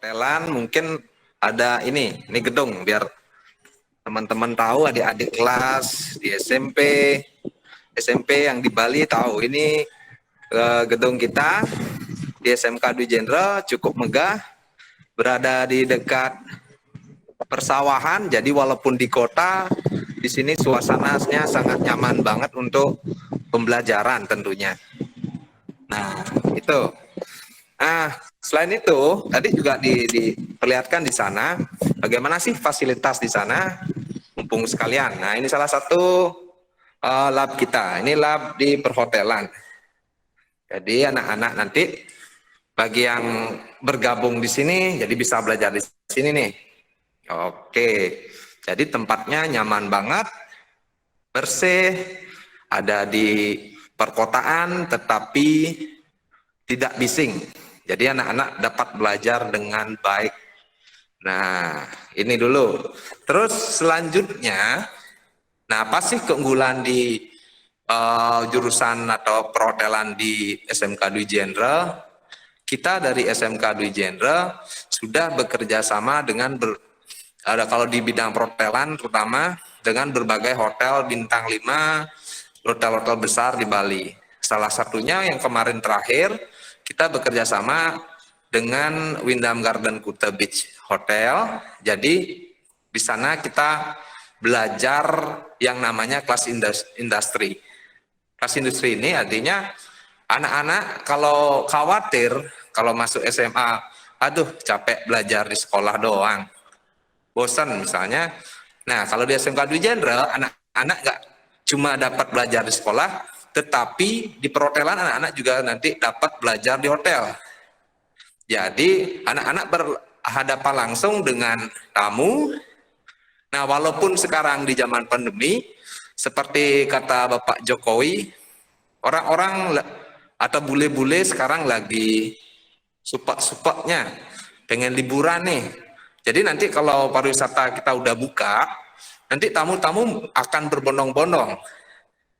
perhotelan mungkin ada ini gedung biar teman-teman tahu, adik-adik kelas di SMP yang di Bali tahu ini gedung kita di SMK Dwi Jenderal cukup megah, berada di dekat persawahan. Jadi walaupun di kota, di sini suasananya sangat nyaman banget untuk pembelajaran tentunya. Nah, itu. Nah, selain itu, tadi juga diperlihatkan di sana, bagaimana sih fasilitas di sana, mumpung sekalian. Nah, ini salah satu lab kita. Ini lab di perhotelan. Jadi anak-anak nanti bagi yang bergabung di sini, jadi bisa belajar di sini nih. Oke, jadi tempatnya nyaman banget, bersih, ada di perkotaan, tetapi tidak bising. Jadi anak-anak dapat belajar dengan baik. Nah, ini dulu. Terus selanjutnya, nah apa sih keunggulan di jurusan atau perhotelan di SMK Dwi Jenderal? Kita dari SMK Dwi Jenderal sudah bekerja sama dengan kalau di bidang perhotelan terutama dengan berbagai hotel bintang 5, hotel-hotel besar di Bali. Salah satunya yang kemarin terakhir kita bekerja sama dengan Wyndham Garden Kuta Beach Hotel. Jadi di sana kita belajar yang namanya kelas industri. Kelas industri ini artinya anak-anak kalau khawatir kalau masuk SMA, aduh capek belajar di sekolah doang, bosan misalnya. Nah kalau di SMK Dwi Jenderal, anak-anak nggak cuma dapat belajar di sekolah, tetapi di perhotelan anak-anak juga nanti dapat belajar di hotel. Jadi anak-anak berhadapan langsung dengan tamu. Nah walaupun sekarang di zaman pandemi, seperti kata Bapak Jokowi, orang-orang atau bule-bule sekarang lagi supak-supaknya, pengen liburan nih. Jadi nanti kalau pariwisata kita udah buka, nanti tamu-tamu akan berbondong-bondong.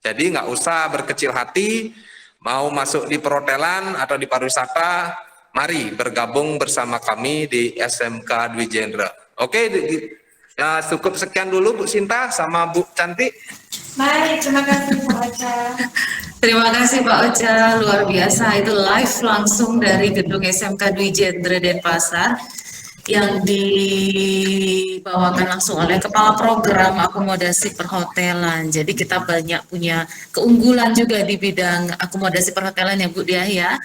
Jadi nggak usah berkecil hati, mau masuk di perhotelan atau di pariwisata, mari bergabung bersama kami di SMK Dwi Jenderal. Oke, ya, cukup sekian dulu Bu Sinta sama Bu Cantik. Baik, terima kasih Pak Ocha. Terima kasih Pak Ocha, luar biasa. Itu live langsung dari gedung SMK Dwi Jenderal Denpasar yang dibawakan langsung oleh Kepala Program Akomodasi Perhotelan. Jadi kita banyak punya keunggulan juga di bidang akomodasi perhotelan ya Bu Diah ya.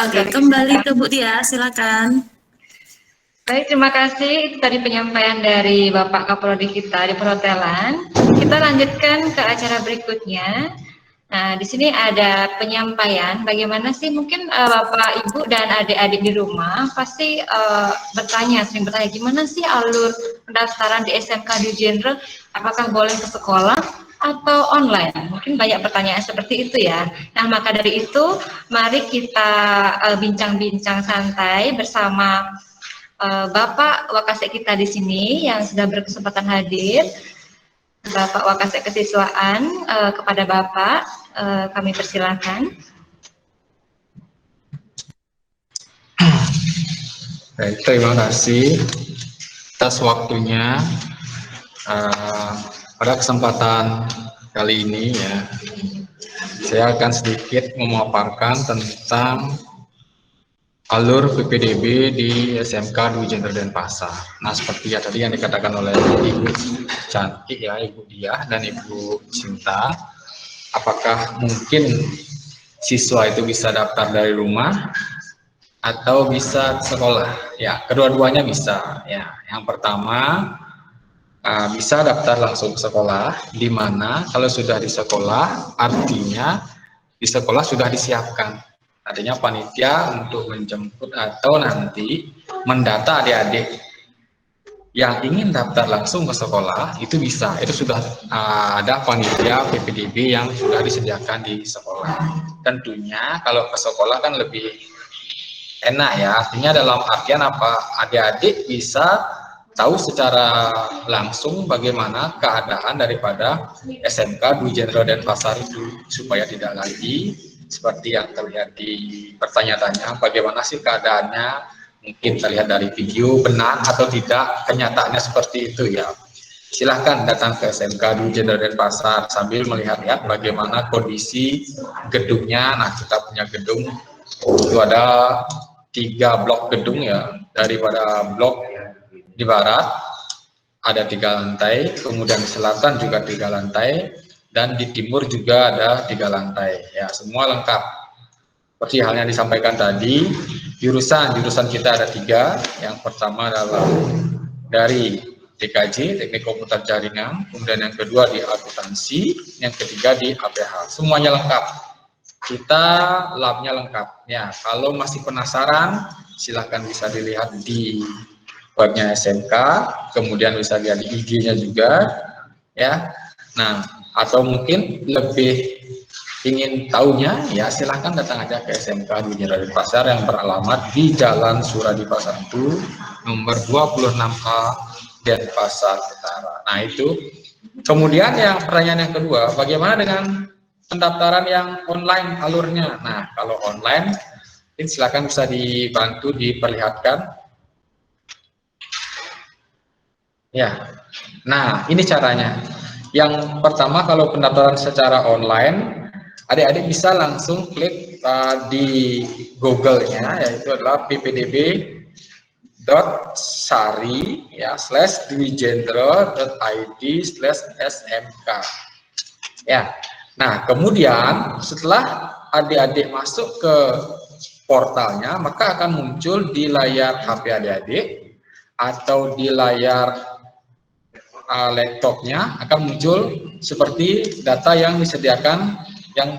Oke, kembali ke Bu Diah, silakan. Baik, terima kasih. Itu tadi penyampaian dari Bapak Kaprodi kita di perhotelan. Kita lanjutkan ke acara berikutnya. Nah, di sini ada penyampaian bagaimana sih mungkin Bapak, Ibu, dan adik-adik di rumah pasti sering bertanya, gimana sih alur pendaftaran di SMK Dwi Jenderal, apakah boleh ke sekolah atau online? Mungkin banyak pertanyaan seperti itu ya. Nah, maka dari itu, mari kita bincang-bincang santai bersama Bapak Wakasek kita di sini yang sudah berkesempatan hadir. Bapak Wakasek Kesiswaan, kepada Bapak kami persilahkan. Baik, terima kasih atas waktunya. Pada kesempatan kali ini ya, saya akan sedikit memaparkan tentang alur PPDB di SMK Dwi Jenderal Denpasar. Nah, seperti ya tadi yang dikatakan oleh Ibu Cantik ya, Ibu Diah dan Ibu Cinta, apakah mungkin siswa itu bisa daftar dari rumah atau bisa sekolah? Ya, kedua-duanya bisa. Ya, yang pertama bisa daftar langsung ke sekolah, di mana kalau sudah di sekolah artinya di sekolah sudah disiapkan. Artinya panitia untuk menjemput atau nanti mendata adik-adik yang ingin daftar langsung ke sekolah itu bisa. Itu sudah ada panitia PPDB yang sudah disediakan di sekolah. Tentunya kalau ke sekolah kan lebih enak ya. Artinya dalam artian apa? Adik-adik bisa tahu secara langsung bagaimana keadaan daripada SMK Dwi Jenderal Denpasar itu, supaya tidak lagi seperti yang terlihat di pertanyaan-tanya, bagaimana sih keadaannya mungkin terlihat dari video benar atau tidak, kenyataannya seperti itu ya. Silahkan datang ke SMK Dwi Jenderal Denpasar sambil melihat-lihat bagaimana kondisi gedungnya. Nah, kita punya gedung itu ada 3 blok gedung ya. Daripada blok di barat ada 3 lantai, kemudian di selatan juga 3 lantai, dan di timur juga ada 3 lantai. Ya, semua lengkap. Seperti halnya disampaikan tadi, jurusan kita ada 3. Yang pertama adalah dari TKJ, Teknik Komputer Jaringan, kemudian yang kedua di akuntansi, yang ketiga di APH. Semuanya lengkap. Kita labnya lengkap. Ya, kalau masih penasaran, silahkan bisa dilihat di webnya SMK, kemudian bisa lihat di IG-nya juga, ya. Nah, atau mungkin lebih ingin tahunya, ya silahkan datang aja ke SMK Dwi Jenderal Denpasar yang beralamat di Jalan Suradipa 1, nomor 26A, Denpasar Utara. Nah, itu. Kemudian yang pertanyaan yang kedua, bagaimana dengan pendaftaran yang online alurnya? Nah, kalau online, silakan bisa dibantu diperlihatkan. Ya, nah ini caranya. Yang pertama, kalau pendaftaran secara online, adik-adik bisa langsung klik di Google-nya, yaitu adalah ppdb.sari ya /dwijenderal.id/smk. Ya, nah kemudian setelah adik-adik masuk ke portalnya, maka akan muncul di layar HP adik-adik atau di layar laptopnya akan muncul seperti data yang disediakan yang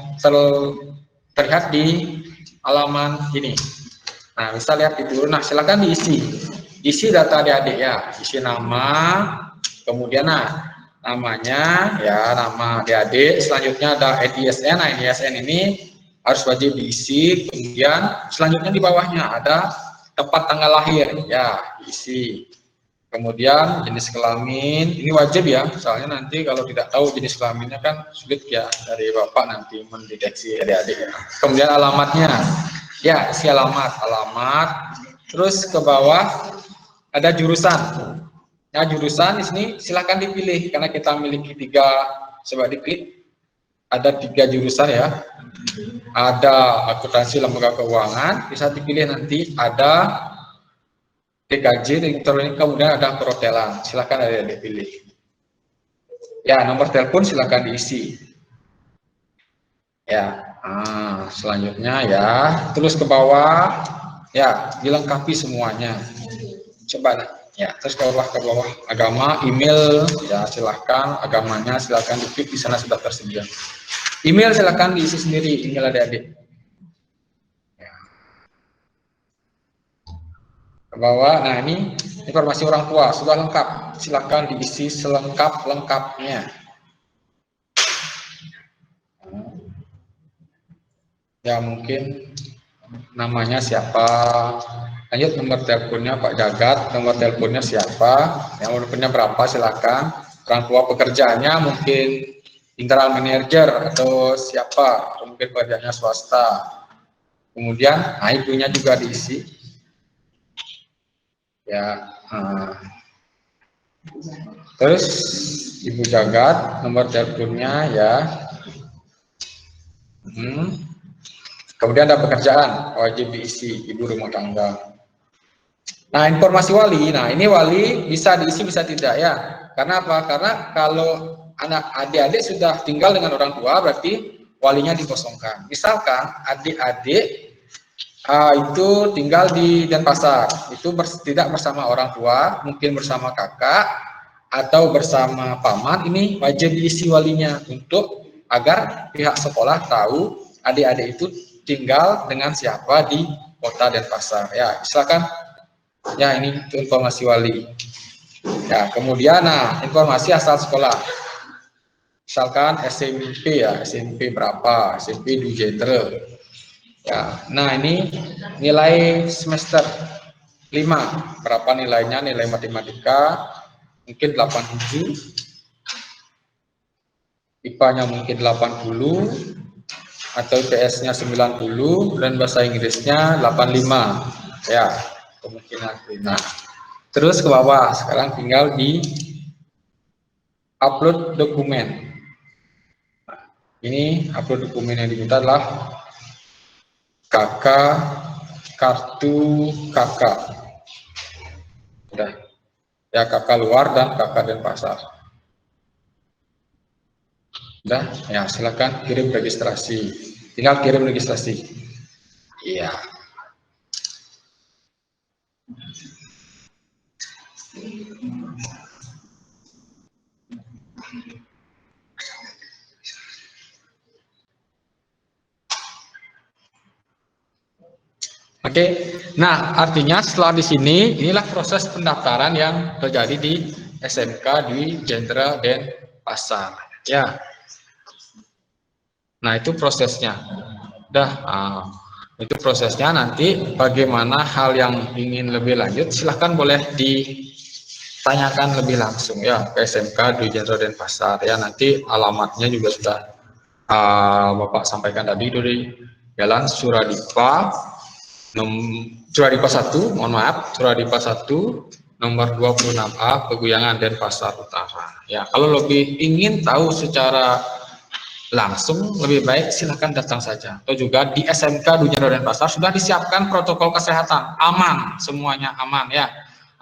terlihat di halaman ini. Nah, bisa lihat itu. Nah, silakan isi data adik-adik ya, isi nama, kemudian namanya ya, nama adik-adik, selanjutnya ada IDSN. Nah, IDSN ini harus wajib diisi, kemudian selanjutnya di bawahnya ada tempat tanggal lahir ya, diisi. Kemudian jenis kelamin, ini wajib ya, soalnya nanti kalau tidak tahu jenis kelaminnya kan sulit ya dari bapak nanti mendeteksi adik-adik ya. Kemudian alamatnya, ya isi alamat, terus ke bawah ada jurusan. Ya, jurusan di sini silahkan dipilih karena kita memiliki 3, coba diklik, ada 3 jurusan ya. Ada akuntansi lembaga keuangan, bisa dipilih nanti ada TKJ, elektronik, kemudian ada perhotelan. Silakan adik-adik pilih. Ya, nomor telepon silakan diisi. Ya, selanjutnya ya, terus ke bawah, ya dilengkapi semuanya. Coba ya, terus ke bawah agama, email, ya silahkan agamanya silahkan diklik, di sana sudah tersedia. Email silahkan diisi sendiri, email adik-adik. Ke bawah, nah ini informasi orang tua sudah lengkap, silakan diisi selengkap-lengkapnya. Ya mungkin namanya siapa, lanjut nomor teleponnya Pak Jagat, nomor teleponnya siapa, nomor teleponnya berapa, silakan. Orang tua pekerjaannya mungkin internal manager atau siapa, atau mungkin pekerjaannya swasta. Kemudian ibunya juga diisi. Ya, terus Ibu Jagat, nomor teleponnya ya. Kemudian ada pekerjaan, wajib diisi, ibu rumah tangga. Nah, informasi wali, nah ini wali bisa diisi bisa tidak ya. Karena apa? Karena kalau anak adik-adik sudah tinggal dengan orang tua, berarti walinya dikosongkan. Misalkan adik-adik itu tinggal di Denpasar, itu tidak bersama orang tua, mungkin bersama kakak atau bersama paman, ini wajib diisi walinya untuk agar pihak sekolah tahu adik-adik itu tinggal dengan siapa di kota Denpasar. Ya, silakan. Ya, ini informasi wali. Ya, kemudian informasi asal sekolah. Misalkan SMP ya, SMP berapa, SMP Dwi Jenderal. Ya, nah ini nilai semester 5, berapa nilainya, nilai matematika mungkin 87, IPA-nya mungkin 80, atau IPS-nya 90, dan bahasa Inggrisnya 85. Ya, kemungkinan. Nah, terus ke bawah, sekarang tinggal di upload dokumen. Nah, ini upload dokumen yang diminta adalah KK, kartu KK. Udah. Ya, KK luar dan KK Denpasar. Udah, ya silakan kirim registrasi. Tinggal kirim registrasi. Iya. Oke, nah artinya setelah di sini inilah proses pendaftaran yang terjadi di SMK Dwi Jenderal Denpasar. Ya, nah itu prosesnya. Itu prosesnya. Nanti bagaimana hal yang ingin lebih lanjut, silahkan boleh ditanyakan lebih langsung ya ke SMK Dwi Jenderal Denpasar. Ya, nanti alamatnya juga sudah Bapak sampaikan tadi dari Jalan Suradipa. Suradipa 1, mohon maaf, Suradipa 1 nomor 26A Peguyangan Denpasar Utara. Ya, kalau lebih ingin tahu secara langsung lebih baik silakan datang saja. Atau juga di SMK Dwi Jenderal Denpasar sudah disiapkan protokol kesehatan, aman, semuanya aman ya.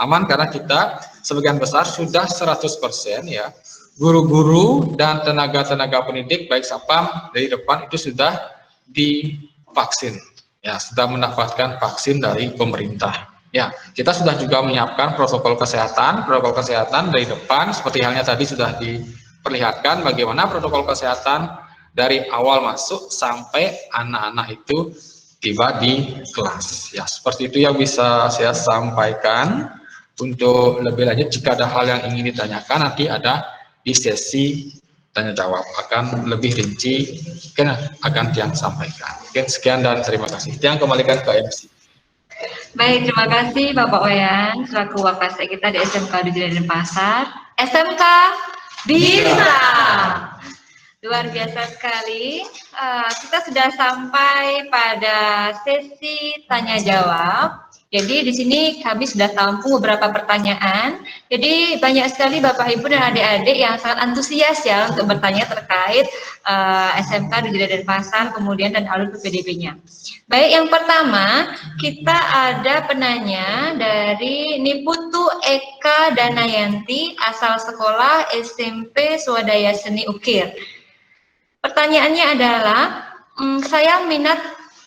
Aman karena kita sebagian besar sudah 100% ya. Guru-guru dan tenaga-tenaga pendidik baik Sapam dari depan itu sudah divaksin. Ya, sudah mendapatkan vaksin dari pemerintah. Ya, kita sudah juga menyiapkan protokol kesehatan dari depan, seperti halnya tadi sudah diperlihatkan bagaimana protokol kesehatan dari awal masuk sampai anak-anak itu tiba di kelas. Ya, seperti itu yang bisa saya sampaikan. Untuk lebih lanjut, jika ada hal yang ingin ditanyakan, nanti ada di sesi tanya jawab akan lebih rinci akan Tiang sampaikan. Oke, sekian dan terima kasih. Tiang kembalikan ke MC. Baik, terima kasih Bapak Wayan selaku Wakasek kita di SMK Dwi Jenderal Denpasar. SMK bisa. Luar biasa sekali. Kita sudah sampai pada sesi tanya jawab. Jadi di sini kami sudah tampung beberapa pertanyaan. Jadi banyak sekali Bapak Ibu dan adik-adik yang sangat antusias ya untuk bertanya terkait SMK Dwi Jenderal Denpasar kemudian dan alur PPDB-nya. Baik, yang pertama kita ada penanya dari Niputu Eka Danayanti asal sekolah SMP Swadaya Seni Ukir. Pertanyaannya adalah, saya minat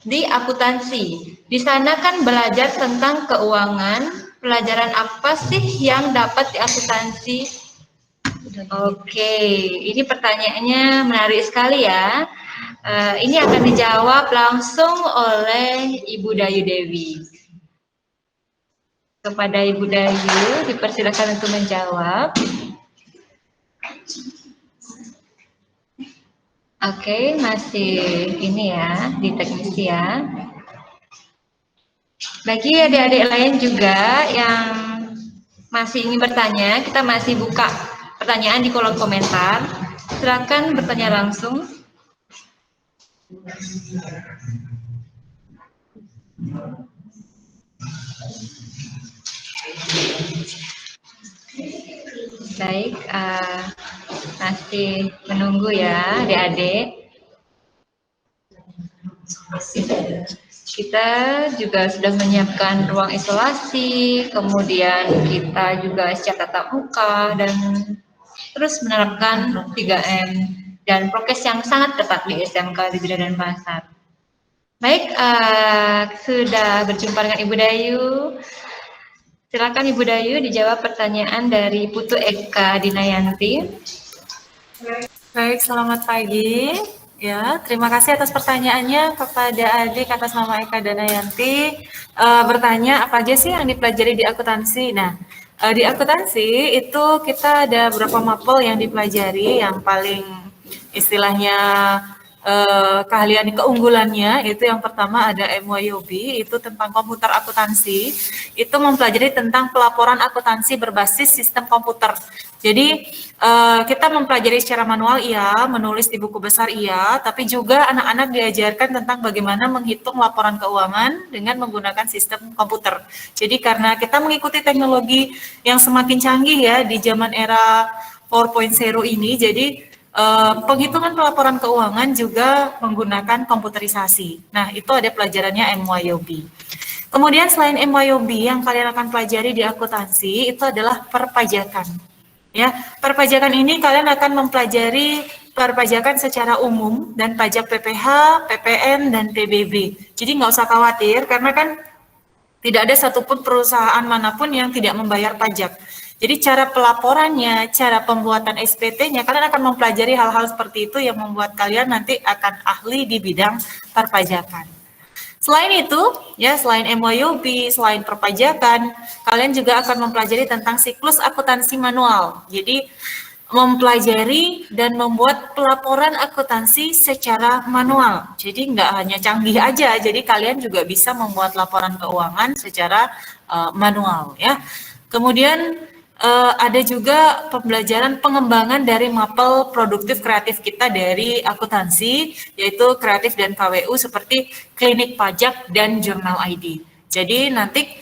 di akuntansi. Di sana kan belajar tentang keuangan. Pelajaran apa sih yang dapat di akuntansi? Oke, ini pertanyaannya menarik sekali ya. Ini akan dijawab langsung oleh Ibu Dayu Dewi. Kepada Ibu Dayu, dipersilakan untuk menjawab. Oke, masih ini ya, di teknisi ya. Bagi adik-adik lain juga yang masih ingin bertanya, kita masih buka pertanyaan di kolom komentar. Silakan bertanya langsung. Baik, masih menunggu ya adik-adik. Kita juga sudah menyiapkan ruang isolasi, kemudian kita juga secara tatap muka dan terus menerapkan 3M dan prokes yang sangat ketat di SMK Dwi Jenderal Denpasar. Baik, sudah berjumpa dengan Ibu Dayu. Silakan Ibu Dayu dijawab pertanyaan dari Putu Eka Dinayanti. Baik, selamat pagi. Ya, terima kasih atas pertanyaannya kepada adik atas nama Eka Danayanti. Bertanya apa aja sih yang dipelajari di akuntansi? Nah, di akuntansi itu kita ada beberapa mapel yang dipelajari. Yang paling istilahnya keahlian keunggulannya itu yang pertama ada MYOB, itu tentang komputer akuntansi, itu mempelajari tentang pelaporan akuntansi berbasis sistem komputer. Jadi kita mempelajari secara manual iya, menulis di buku besar iya, tapi juga anak-anak diajarkan tentang bagaimana menghitung laporan keuangan dengan menggunakan sistem komputer. Jadi karena kita mengikuti teknologi yang semakin canggih ya di zaman era 4.0 ini, jadi penghitungan pelaporan keuangan juga menggunakan komputerisasi. Nah, itu ada pelajarannya MYOB. Kemudian selain MYOB yang kalian akan pelajari di akuntansi itu adalah perpajakan. Ya, perpajakan ini kalian akan mempelajari perpajakan secara umum dan pajak PPH, PPN, dan PBB. Jadi nggak usah khawatir karena kan tidak ada satupun perusahaan manapun yang tidak membayar pajak. Jadi cara pelaporannya, cara pembuatan SPT-nya, kalian akan mempelajari hal-hal seperti itu yang membuat kalian nanti akan ahli di bidang perpajakan. Selain itu, ya selain MYOB, selain perpajakan, kalian juga akan mempelajari tentang siklus akuntansi manual. Jadi mempelajari dan membuat pelaporan akuntansi secara manual. Jadi nggak hanya canggih aja, jadi kalian juga bisa membuat laporan keuangan secara manual ya. Kemudian ada juga pembelajaran pengembangan dari mapel produktif kreatif kita dari akuntansi, yaitu kreatif dan KWU seperti klinik pajak dan jurnal ID. Jadi nanti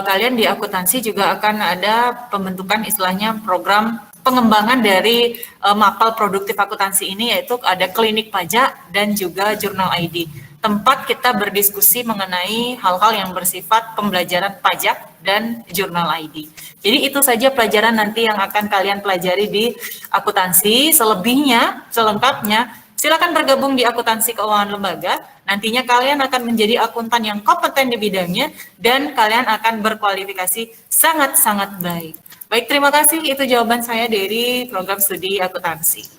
kalian di akuntansi juga akan ada pembentukan istilahnya program pengembangan dari mapel produktif akuntansi ini, yaitu ada klinik pajak dan juga jurnal ID. Tempat kita berdiskusi mengenai hal-hal yang bersifat pembelajaran pajak dan jurnal ID. Jadi itu saja pelajaran nanti yang akan kalian pelajari di akuntansi. Selebihnya, selengkapnya, silakan bergabung di akuntansi keuangan lembaga. Nantinya kalian akan menjadi akuntan yang kompeten di bidangnya dan kalian akan berkualifikasi sangat-sangat baik. Baik, terima kasih. Itu jawaban saya dari program studi akuntansi.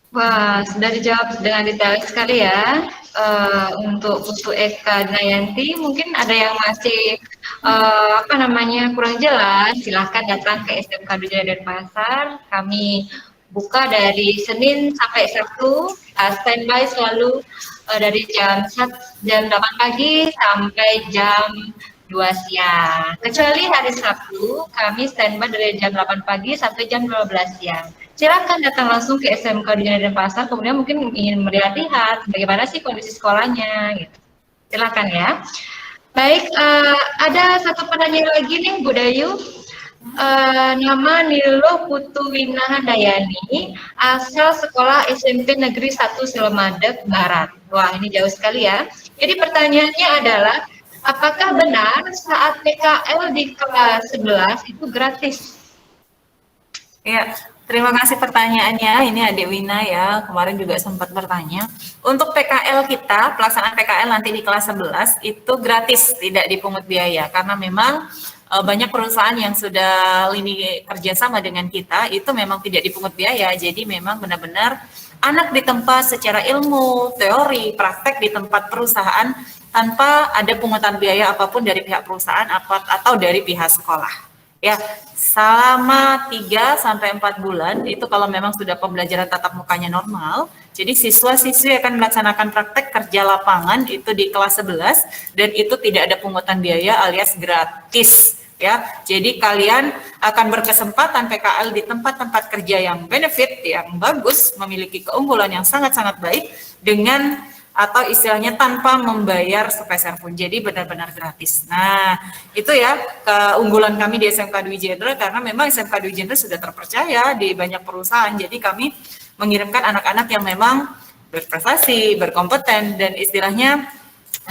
Wah, sudah dijawab dengan detail sekali ya. Untuk Putu Eka Danayanti, mungkin ada yang masih kurang jelas, silahkan datang ke SMK Dwi Denpasar. Kami buka dari Senin sampai Sabtu, standby selalu dari jam 8 pagi sampai jam 2 siang. Kecuali hari Sabtu, kami standby dari jam 8 pagi sampai jam 12 siang. Silakan datang langsung ke SMK Dwi Denpasar, kemudian mungkin ingin melihat bagaimana sih kondisi sekolahnya, gitu. Silakan ya. Baik, ada satu penanya lagi nih, Bu Dayu. Nama Nilo Putu-Wina Handayani, asal sekolah SMP Negeri 1 Selemadeg Barat. Wah, ini jauh sekali ya. Jadi pertanyaannya adalah, apakah benar saat PKL di kelas 11 itu gratis? Ya, terima kasih pertanyaannya. Ini Adik Wina ya, kemarin juga sempat bertanya. Untuk PKL kita, pelaksanaan PKL nanti di kelas 11 itu gratis, tidak dipungut biaya. Karena memang banyak perusahaan yang sudah lini kerjasama dengan kita, itu memang tidak dipungut biaya. Jadi memang benar-benar anak ditempa secara ilmu, teori, praktek di tempat perusahaan tanpa ada pungutan biaya apapun dari pihak perusahaan atau dari pihak sekolah. Ya, selama 3-4 bulan itu kalau memang sudah pembelajaran tatap mukanya normal, jadi siswa-siswi akan melaksanakan praktek kerja lapangan itu di kelas 11 dan itu tidak ada pungutan biaya alias gratis. Ya, jadi kalian akan berkesempatan PKL di tempat-tempat kerja yang benefit, yang bagus, memiliki keunggulan yang sangat-sangat baik dengan atau istilahnya tanpa membayar sepeser pun, jadi benar-benar gratis. Nah, itu ya keunggulan kami di SMK Dwi Jendra, karena memang SMK Dwi Jendra sudah terpercaya di banyak perusahaan, jadi kami mengirimkan anak-anak yang memang berprestasi, berkompeten, dan istilahnya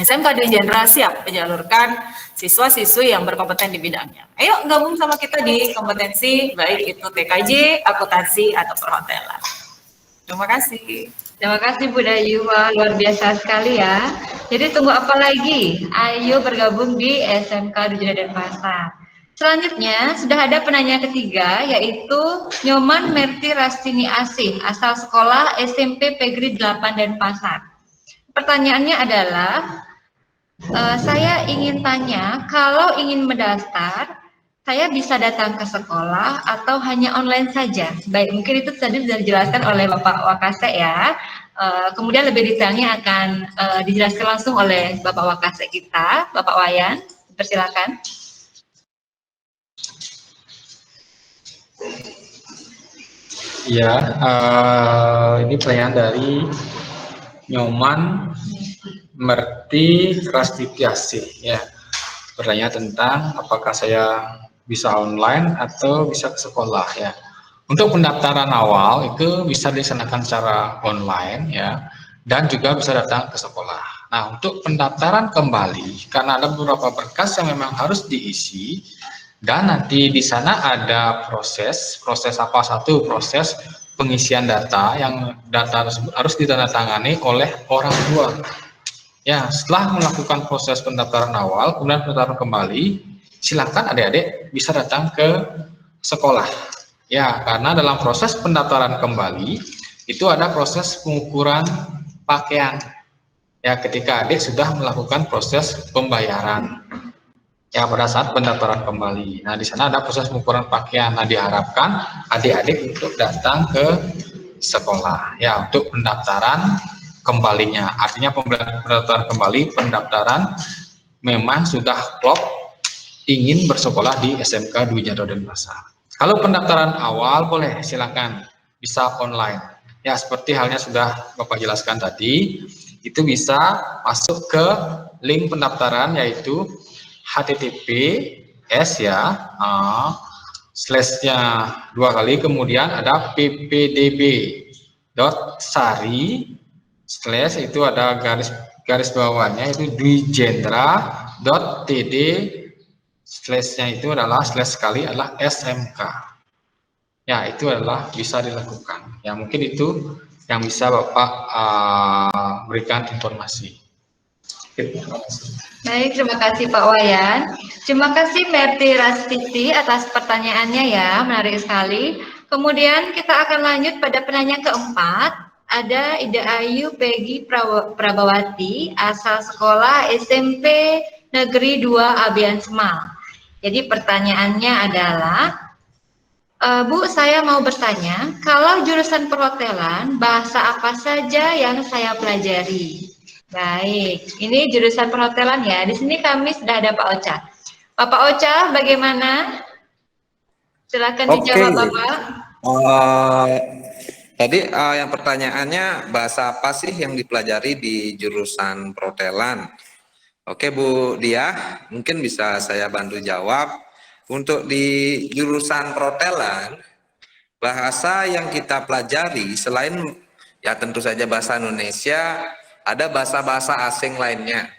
SMK Dwi Jendra siap menyalurkan siswa-siswi yang berkompeten di bidangnya. Ayo gabung sama kita di kompetensi, baik itu TKJ, akuntansi, atau perhotelan. Terima kasih. Terima kasih Bu Dayu, luar biasa sekali ya. Jadi tunggu apa lagi? Ayo bergabung di SMK Dwi Denpasar. Selanjutnya sudah ada penanya ketiga, yaitu Nyoman Merti Rastini Asih, asal sekolah SMP Pegri 8 Denpasar. Pertanyaannya adalah, saya ingin tanya, kalau ingin mendaftar, saya bisa datang ke sekolah atau hanya online saja? Baik, mungkin itu tadi sudah dijelaskan oleh Bapak Wakase ya. Kemudian lebih detailnya akan dijelaskan langsung oleh Bapak Wakasek kita, Bapak Wayan. Persilakan. Ya, ini pertanyaan dari Nyoman Merti Rastipiasih. Ya, bertanya tentang apakah saya bisa online atau bisa ke sekolah ya. Untuk pendaftaran awal itu bisa dilaksanakan secara online ya, dan juga bisa datang ke sekolah. Nah, untuk pendaftaran kembali, karena ada beberapa berkas yang memang harus diisi, dan nanti di sana ada proses apa? Satu, proses pengisian data, yang data tersebut harus ditandatangani oleh orang tua. Ya, setelah melakukan proses pendaftaran awal, kemudian pendaftaran kembali, silakan adik-adik bisa datang ke sekolah. Ya, karena dalam proses pendaftaran kembali itu ada proses pengukuran pakaian. Ya, ketika adik sudah melakukan proses pembayaran. Ya, pada saat pendaftaran kembali. Nah, di sana ada proses pengukuran pakaian. Nah, diharapkan adik-adik untuk datang ke sekolah. Ya, untuk pendaftaran kembalinya. Artinya pendaftaran kembali, pendaftaran memang sudah klop ingin bersekolah di SMK Dwi Jendral Denpasar. Kalau pendaftaran awal boleh, silakan bisa online. Ya, seperti halnya sudah Bapak jelaskan tadi, itu bisa masuk ke link pendaftaran yaitu https ya, slashnya 2 kali, kemudian ada ppdb.sari slash itu ada garis bawahnya itu dwijendra.td slashnya itu adalah slash sekali adalah SMK. Ya, itu adalah bisa dilakukan. Ya, mungkin itu yang bisa Bapak berikan informasi. Baik, terima kasih Pak Wayan. Terima kasih Merti Rastiti atas pertanyaannya ya, menarik sekali. Kemudian kita akan lanjut pada penanya keempat. Ada Ida Ayu Peggy Prabawati, asal sekolah SMP Negeri 2 Abian Semal. Jadi pertanyaannya adalah, Bu, saya mau bertanya, kalau jurusan perhotelan, bahasa apa saja yang saya pelajari? Baik, ini jurusan perhotelan ya. Di sini kami sudah ada Pak Ocha. Bapak Ocha, bagaimana? Silakan dijawab, Bapak. Tadi yang pertanyaannya bahasa apa sih yang dipelajari di jurusan perhotelan? Oke Bu Diah, mungkin bisa saya bantu jawab. Untuk di jurusan perhotelan, bahasa yang kita pelajari selain ya tentu saja bahasa Indonesia, ada bahasa-bahasa asing lainnya.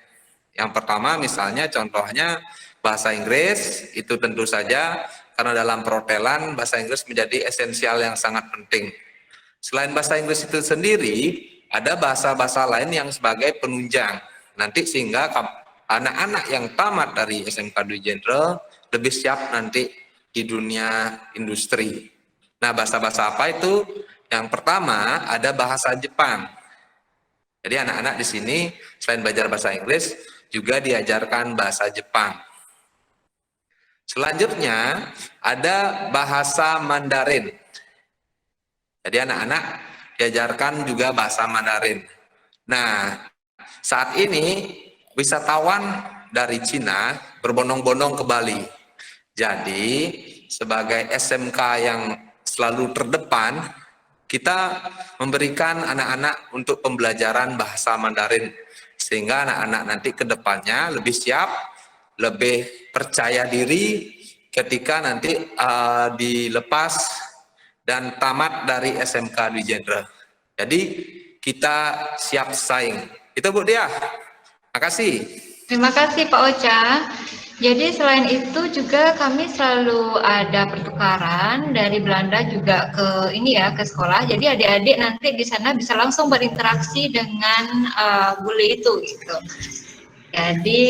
Yang pertama misalnya contohnya bahasa Inggris, itu tentu saja karena dalam perhotelan bahasa Inggris menjadi esensial yang sangat penting. Selain bahasa Inggris itu sendiri, ada bahasa-bahasa lain yang sebagai penunjang. Nanti sehingga anak-anak yang tamat dari SMK Dwi Jendral lebih siap nanti di dunia industri. Nah, bahasa-bahasa apa itu? Yang pertama ada bahasa Jepang. Jadi anak-anak di sini selain belajar bahasa Inggris juga diajarkan bahasa Jepang. Selanjutnya ada bahasa Mandarin. Jadi anak-anak diajarkan juga bahasa Mandarin. Nah, saat ini wisatawan dari Cina berbondong-bondong ke Bali. Jadi sebagai SMK yang selalu terdepan, kita memberikan anak-anak untuk pembelajaran bahasa Mandarin. Sehingga anak-anak nanti ke depannya lebih siap, lebih percaya diri ketika nanti dilepas dan tamat dari SMK Dwi Jendral. Jadi kita siap saing. Itu Bu Diah. Makasih. Terima kasih Pak Ocha. Jadi selain itu juga kami selalu ada pertukaran dari Belanda juga ke ini ya, ke sekolah. Jadi adik-adik nanti di sana bisa langsung berinteraksi dengan bule itu gitu. Jadi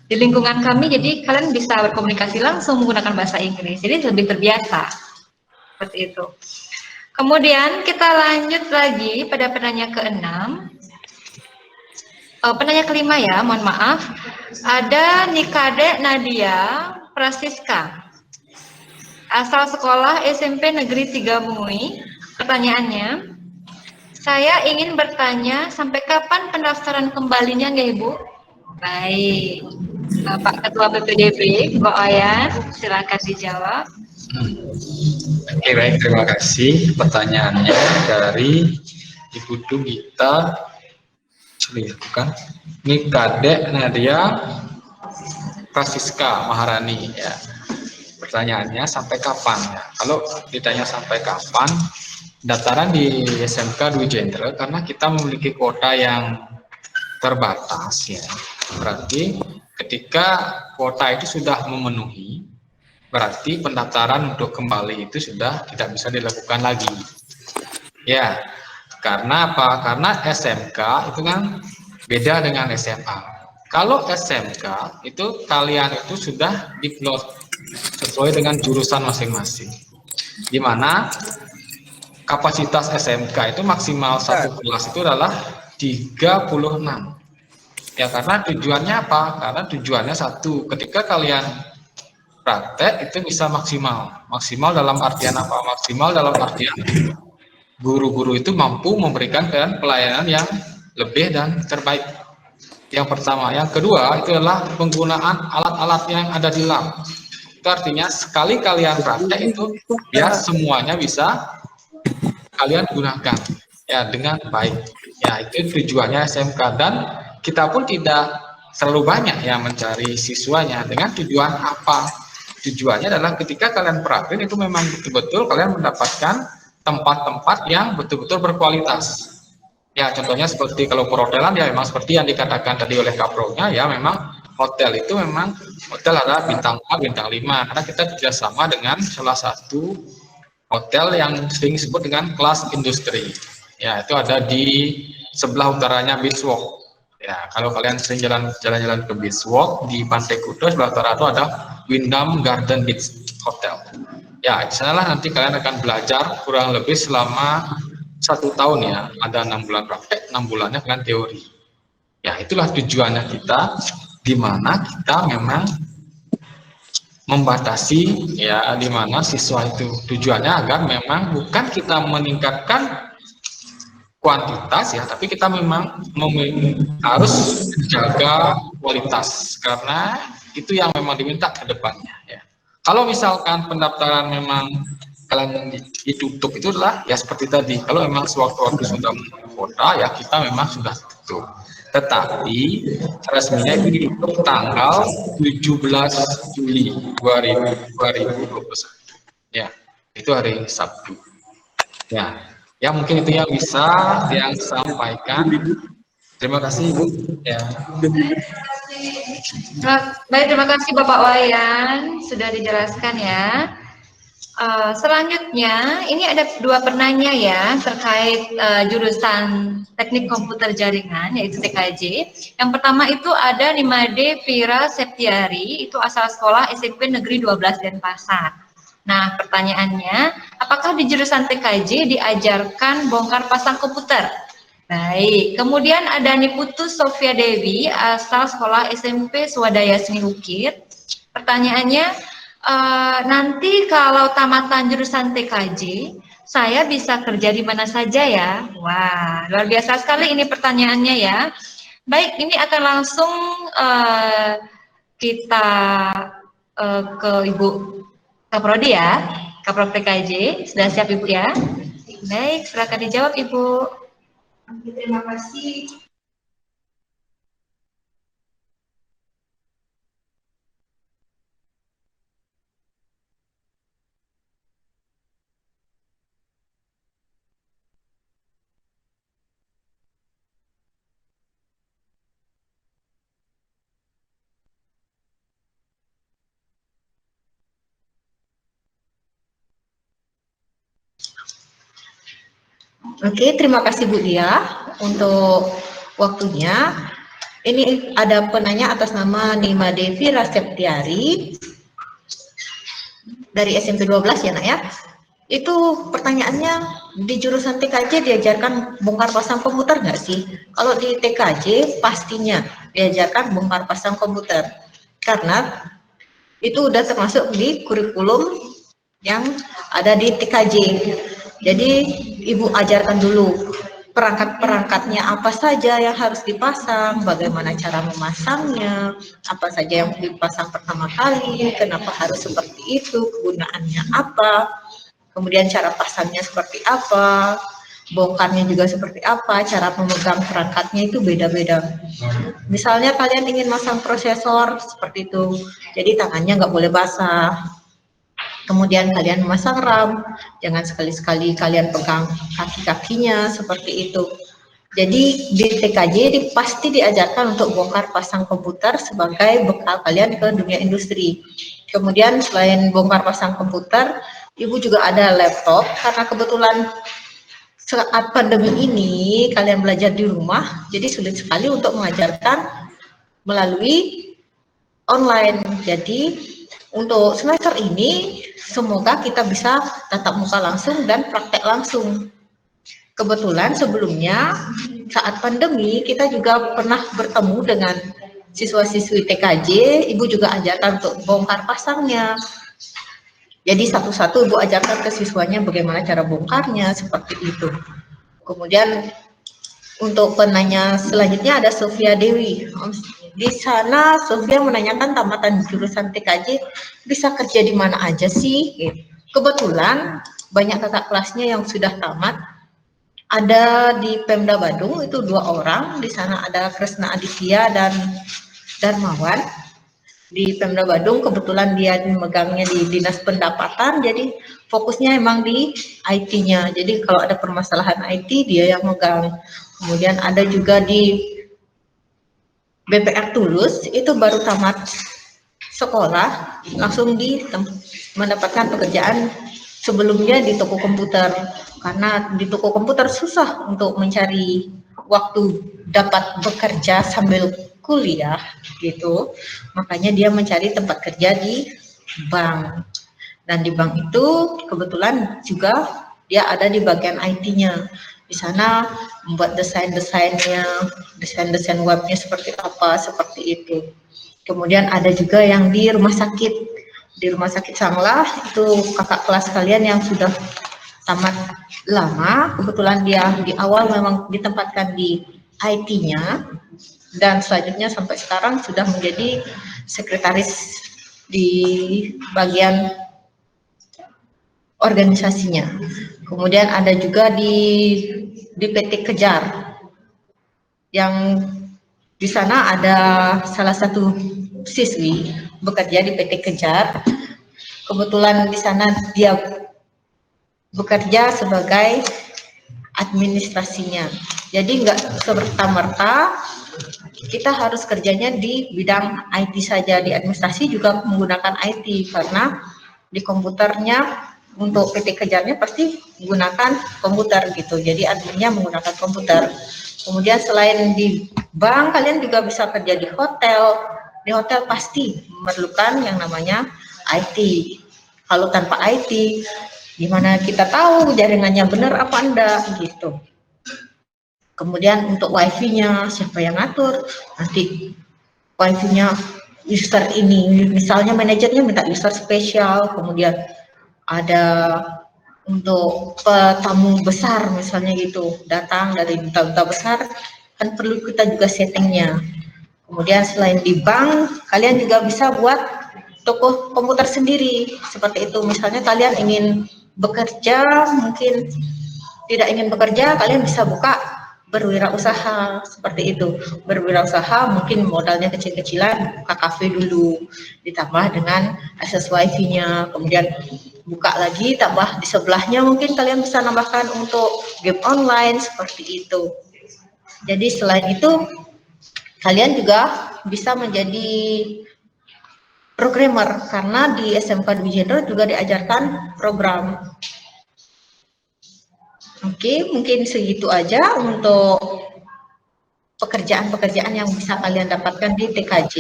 di lingkungan kami jadi kalian bisa berkomunikasi langsung menggunakan bahasa Inggris. Jadi lebih terbiasa. Seperti itu. Kemudian kita lanjut lagi pada penanya ke-6. Penanya kelima ya, mohon maaf. Ada Nikade Nadia Prasiska, asal sekolah SMP Negeri 3 Mui. Pertanyaannya, Saya ingin bertanya sampai kapan pendaftaran kembalinya nggih Ibu? Baik. Pak Ketua BPDB, Mbak Wayan, silakan dijawab. Oke, baik, terima kasih pertanyaannya dari Ibu Dugita, bukan? Ini Kadek Nadia Prasiska Maharani ya. Pertanyaannya sampai kapan ya? Kalau ditanya sampai kapan, daftaran di SMK Dwi Jenderal karena kita memiliki kuota yang terbatas ya. Berarti ketika kuota itu sudah memenuhi, berarti pendaftaran untuk kembali itu sudah tidak bisa dilakukan lagi. Ya, karena apa? Karena SMK itu kan beda dengan SMA. Kalau SMK itu kalian itu sudah diplot sesuai dengan jurusan masing-masing. Di mana kapasitas SMK itu maksimal satu kelas itu adalah 36. Ya, karena tujuannya apa? Karena tujuannya satu, ketika kalian praktek itu bisa maksimal. Maksimal dalam artian apa? Maksimal dalam artian guru-guru itu mampu memberikan kalian pelayanan yang lebih dan terbaik. Yang pertama. Yang kedua itu adalah penggunaan alat-alat yang ada di lab. Itu artinya sekali kalian praktek itu biar semuanya bisa kalian gunakan ya dengan baik. Ya, itu tujuannya SMK, dan kita pun tidak terlalu banyak ya mencari siswanya. Dengan tujuan apa? Tujuannya adalah ketika kalian praktek itu memang betul-betul kalian mendapatkan tempat-tempat yang betul-betul berkualitas. Ya, contohnya seperti kalau perhotelan ya memang seperti yang dikatakan tadi oleh Kaprolnya ya, memang hotel itu memang hotel ada bintang 4, bintang 5 karena kita kerjasama dengan salah satu hotel yang sering disebut dengan kelas industri. Ya, itu ada di sebelah utaranya Beachwalk. Ya, kalau kalian sering jalan-jalan ke Beachwalk di Pantai Kuta sebelah utara itu ada Wyndham Garden Beach Hotel. Ya, di sanalah nanti kalian akan belajar kurang lebih selama 1 tahun ya. Ada 6 bulan praktek, 6 bulannya kalian teori. Ya, itulah tujuannya kita, di mana kita memang membatasi ya di mana siswa itu tujuannya agar memang bukan kita meningkatkan kuantitas ya, tapi kita memang harus menjaga kualitas karena itu yang memang diminta ke depannya ya. Kalau misalkan pendaftaran memang kalian ditutup itu adalah ya seperti tadi, kalau memang sewaktu-waktu sudah memenuhi kuota ya kita memang sudah tutup. Tetapi resminya itu ditutup tanggal 17 Juli 2021. Ya, itu hari Sabtu. Ya, ya mungkin itu yang bisa yang sampaikan. Terima kasih Ibu. Ya. Baik, terima kasih Bapak Wayan sudah dijelaskan ya. Selanjutnya, ini ada 2 penanya ya terkait jurusan Teknik Komputer Jaringan yaitu TKJ. Yang pertama itu ada Nimade Vira Septiari, itu asal sekolah SMP Negeri 12 Denpasar. Nah, pertanyaannya, apakah di jurusan TKJ diajarkan bongkar pasang komputer? Baik, kemudian ada Niputu Sofia Dewi, asal sekolah SMP Swadaya Seni Ukir. Pertanyaannya, nanti kalau tamatan jurusan TKJ, saya bisa kerja di mana saja ya? Wah, luar biasa sekali ini pertanyaannya ya. Baik, ini akan langsung kita ke Ibu Kaprodi ya, Kaprod TKJ. Sudah siap Ibu ya? Baik, silakan dijawab Ibu. Terima kasih. Oke, terima kasih Bu Dia untuk waktunya. Ini ada penanya atas nama Nima Devi Raseptiari dari SMP 12 ya Nak ya. Itu pertanyaannya, di jurusan TKJ diajarkan bongkar pasang komputer nggak sih? Kalau di TKJ pastinya diajarkan bongkar pasang komputer karena itu udah termasuk di kurikulum yang ada di TKJ. Jadi Ibu ajarkan dulu perangkat-perangkatnya apa saja yang harus dipasang, bagaimana cara memasangnya, apa saja yang dipasang pertama kali, kenapa harus seperti itu, kegunaannya apa, kemudian cara pasangnya seperti apa, bongkarnya juga seperti apa, cara memegang perangkatnya itu beda-beda. Misalnya kalian ingin masang prosesor seperti itu, jadi tangannya nggak boleh basah. Kemudian kalian memasang RAM, jangan sekali-sekali kalian pegang kaki-kakinya seperti itu. Jadi di TKJ pasti diajarkan untuk bongkar pasang komputer sebagai bekal kalian ke dunia industri. Kemudian selain bongkar pasang komputer, Ibu juga ada laptop, karena kebetulan saat pandemi ini kalian belajar di rumah, jadi sulit sekali untuk mengajarkan melalui online. Jadi untuk semester ini semoga kita bisa tatap muka langsung dan praktek langsung. Kebetulan sebelumnya saat pandemi kita juga pernah bertemu dengan siswa-siswi TKJ, Ibu juga ajarkan untuk bongkar pasangnya. Jadi satu-satu Ibu ajarkan ke siswanya bagaimana cara bongkarnya seperti itu. Kemudian untuk penanya selanjutnya ada Sofia Dewi. Di sana Sofia menanyakan tamatan jurusan TKJ bisa kerja di mana aja sih? Kebetulan banyak kakak kelasnya yang sudah tamat. Ada di Pemda Badung itu 2 orang. Di sana ada Kresna Aditya dan Darmawan. Di Pemda Badung kebetulan dia megangnya di Dinas Pendapatan, jadi fokusnya emang di IT-nya. Jadi kalau ada permasalahan IT dia yang megang. Kemudian ada juga di BPR Tulus, itu baru tamat sekolah, langsung mendapatkan pekerjaan sebelumnya di toko komputer. Karena di toko komputer susah untuk mencari waktu dapat bekerja sambil kuliah gitu. Makanya dia mencari tempat kerja di bank. Dan di bank itu kebetulan juga dia ada di bagian IT-nya. Di sana membuat desain-desainnya, desain-desain webnya seperti apa, seperti itu. Kemudian ada juga yang di rumah sakit. Di rumah sakit Sanglah itu kakak kelas kalian yang sudah tamat lama, kebetulan dia di awal memang ditempatkan di IT-nya, dan selanjutnya sampai sekarang sudah menjadi sekretaris di bagian organisasinya. Kemudian ada juga di PT Kejar, yang di sana ada salah satu siswi bekerja di PT Kejar. Kebetulan di sana dia bekerja sebagai administrasinya. Jadi nggak serta-merta kita harus kerjanya di bidang IT saja. Di administrasi juga menggunakan IT, karena di komputernya untuk PT Kejarnya pasti menggunakan komputer gitu. Jadi adminnya menggunakan komputer. Kemudian selain di bank, kalian juga bisa kerja di hotel. Di hotel pasti memerlukan yang namanya IT. Kalau tanpa IT, gimana kita tahu jaringannya benar apa enggak gitu. Kemudian untuk wifi-nya siapa yang ngatur? Nanti wifi-nya user ini, misalnya manajernya minta user spesial, kemudian ada untuk tamu besar misalnya gitu, datang dari duta-duta besar, kan perlu kita juga settingnya. Kemudian selain di bank, kalian juga bisa buat toko komputer sendiri, seperti itu. Misalnya kalian ingin bekerja, mungkin tidak ingin bekerja, kalian bisa buka berwirausaha seperti itu. Berwirausaha mungkin modalnya kecil-kecilan, buka kafe dulu, ditambah dengan akses wifi-nya, kemudian buka lagi, tambah di sebelahnya mungkin kalian bisa nambahkan untuk game online seperti itu. Jadi selain itu kalian juga bisa menjadi programmer, karena di SMK Dwi Jenderal juga diajarkan program. Oke, mungkin segitu aja untuk pekerjaan-pekerjaan yang bisa kalian dapatkan di TKJ.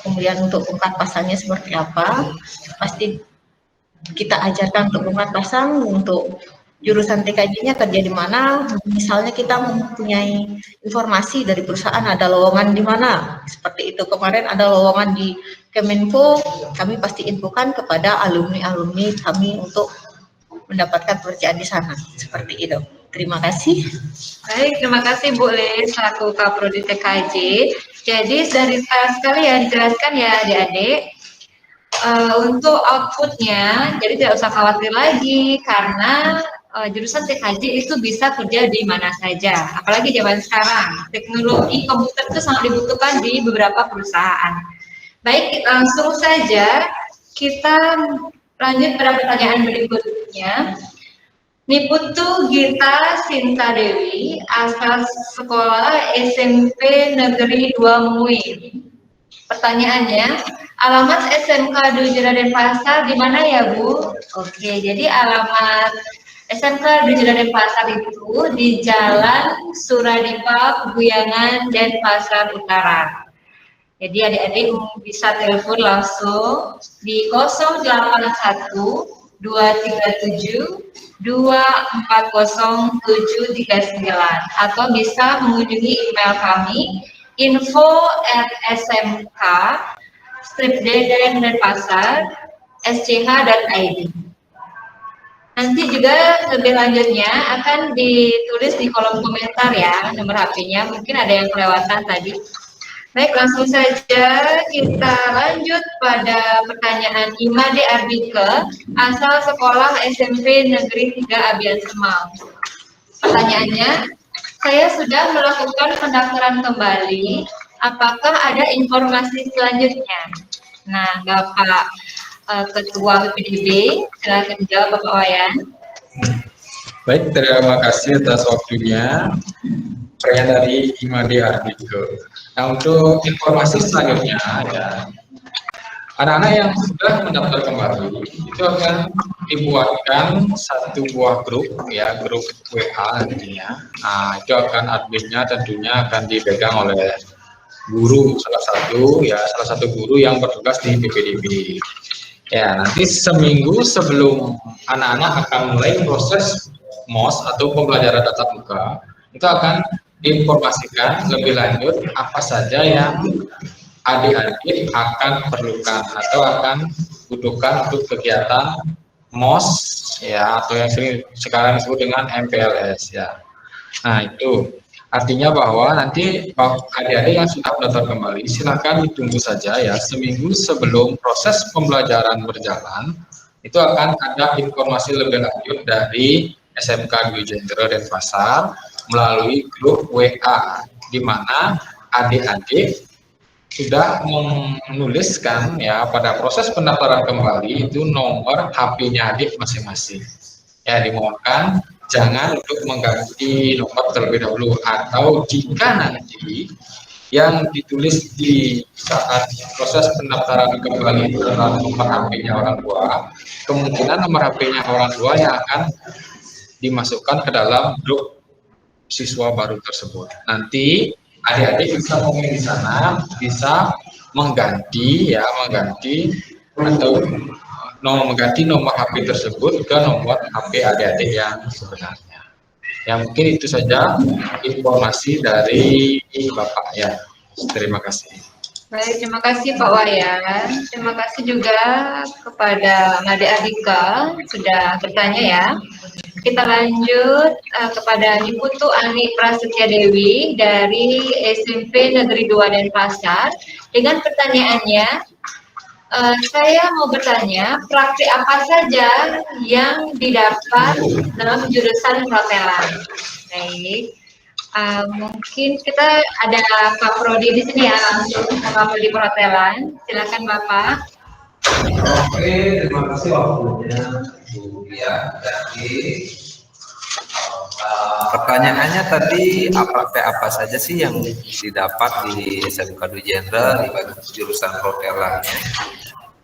Kemudian untuk bongkar pasangnya seperti apa, pasti kita ajarkan untuk bongkar pasang. Untuk jurusan TKJ-nya kerja di mana, misalnya kita mempunyai informasi dari perusahaan ada lowongan di mana, seperti itu. Kemarin ada lowongan di Kemenko, kami pasti infokan kepada alumni-alumni kami untuk mendapatkan pekerjaan di sana, seperti itu. Terima kasih. Baik, terima kasih Bu Le selaku Kaprodi TKJ. Jadi dari sekali ya dijelaskan ya adik-adik. Untuk outputnya, jadi tidak usah khawatir lagi karena jurusan TKJ itu bisa kerja di mana saja. Apalagi zaman sekarang, teknologi komputer itu sangat dibutuhkan di beberapa perusahaan. Baik, langsung saja kita lanjut pada pertanyaan berikutnya. Niputu Gita Sinta Dewi, asal sekolah SMP Negeri 2 Mui. Pertanyaannya, alamat SMK Dujera Denpasar di mana ya Bu? Oke, jadi alamat SMK Dujera Denpasar itu di Jalan Suradipa, Peguyangan, Denpasar Utara. Jadi adik-adik bisa telepon langsung di 081 237 240 739 atau bisa mengunjungi email kami info@smk-denpasar.sch.id. Nanti juga lebih lanjutnya akan ditulis di kolom komentar ya nomor HP-nya, mungkin ada yang kelewatan tadi. Baik, langsung saja kita lanjut pada pertanyaan Imade Ardike, asal sekolah SMP Negeri 3 Abian Semau. Pertanyaannya, saya sudah melakukan pendaftaran kembali, apakah ada informasi selanjutnya? Nah, Bapak Ketua PPDB, silakan jawab Bapak Wayan. Baik, terima kasih atas waktunya. Pertanyaan dari Imade Ardike. Nah, untuk informasi selanjutnya ya, anak-anak yang sudah mendaftar kembali itu akan dibuatkan satu buah grup ya, grup WA nantinya. Nah, itu akan adminnya tentunya akan dipegang oleh guru salah satu guru yang bertugas di PPDB. Ya, nanti seminggu sebelum anak-anak akan mulai proses MOS atau pembelajaran tatap muka, itu akan diinformasikan lebih lanjut apa saja yang adik-adik akan perlukan atau akan butuhkan untuk kegiatan MOS ya, atau yang sekarang disebut dengan MPLS ya. Nah, itu artinya bahwa nanti adik-adik yang sudah mendaftar kembali silakan ditunggu saja ya, seminggu sebelum proses pembelajaran berjalan itu akan ada informasi lebih lanjut dari SMK Dwi Jendro Denpasar melalui grup WA di mana adik-adik sudah menuliskan ya pada proses pendaftaran kembali itu nomor HP-nya adik masing-masing. Ya, dimohonkan jangan untuk mengganti nomor terlebih dahulu, atau jika nanti yang ditulis di saat proses pendaftaran kembali itu adalah nomor HP-nya orang tua, kemungkinan nomor HP-nya orang tua yang akan dimasukkan ke dalam grup siswa baru tersebut. Nanti adik-adik bisa memilih di sana, bisa mengganti atau mengganti nomor HP tersebut ke nomor HP adik-adik yang sebenarnya. Ya, mungkin itu saja informasi dari Bapak ya. Terima kasih. Baik, terima kasih Pak Wayan. Terima kasih juga kepada Made Ardika sudah bertanya ya. Kita lanjut kepada Niputu Ani Prasetya Dewi dari SMP Negeri 2 Denpasar dengan pertanyaannya, saya mau bertanya praktik apa saja yang didapat dalam jurusan perhotelan. Baik, mungkin kita ada Pak Prodi di sini ya, langsung Pak Prodi perhotelan. Silakan Bapak. Oke, terima kasih waktunya Bu Lia. Jadi pertanyaannya tadi apa saja sih yang didapat di SMK Dwi Jendro di jurusan perhotelan?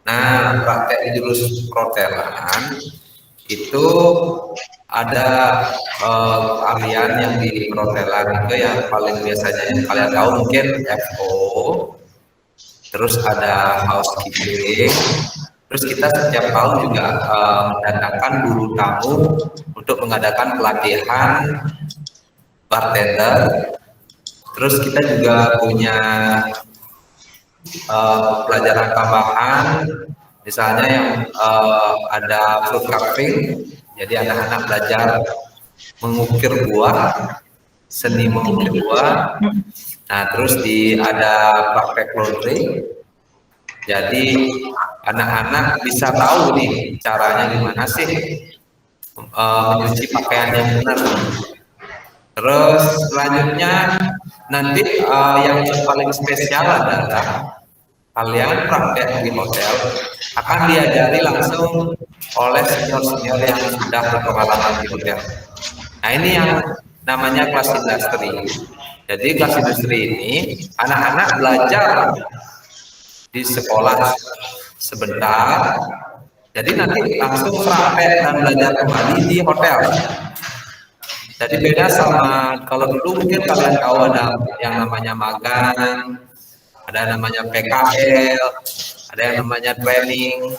Nah, praktek di jurusan perhotelan itu ada keahlian yang di perhotelan itu yang paling biasanya yang kalian tahu mungkin FO, terus ada housekeeping, terus kita setiap tahun juga mendatangkan guru tamu untuk mengadakan pelatihan bartender, terus kita juga punya pelajaran tambahan, misalnya yang ada food covering, jadi anak-anak belajar mengukir buah, seni mengukir buah. Nah, terus ada praktek laundry. Jadi anak-anak bisa tahu nih caranya gimana sih menyuci pakaian yang benar. Terus selanjutnya nanti yang paling spesial adalah kalian praktek di hotel akan diajari langsung oleh senior-senior yang sudah berpengalaman di hotel. Nah, ini yang namanya kelas industri. Jadi kelas industri ini anak-anak belajar di sekolah sebentar, jadi nanti langsung praktek dan belajar kembali di hotel. Jadi beda sama kalau dulu mungkin kalian tahu ada yang namanya magang, ada yang namanya PKL, ada yang namanya training.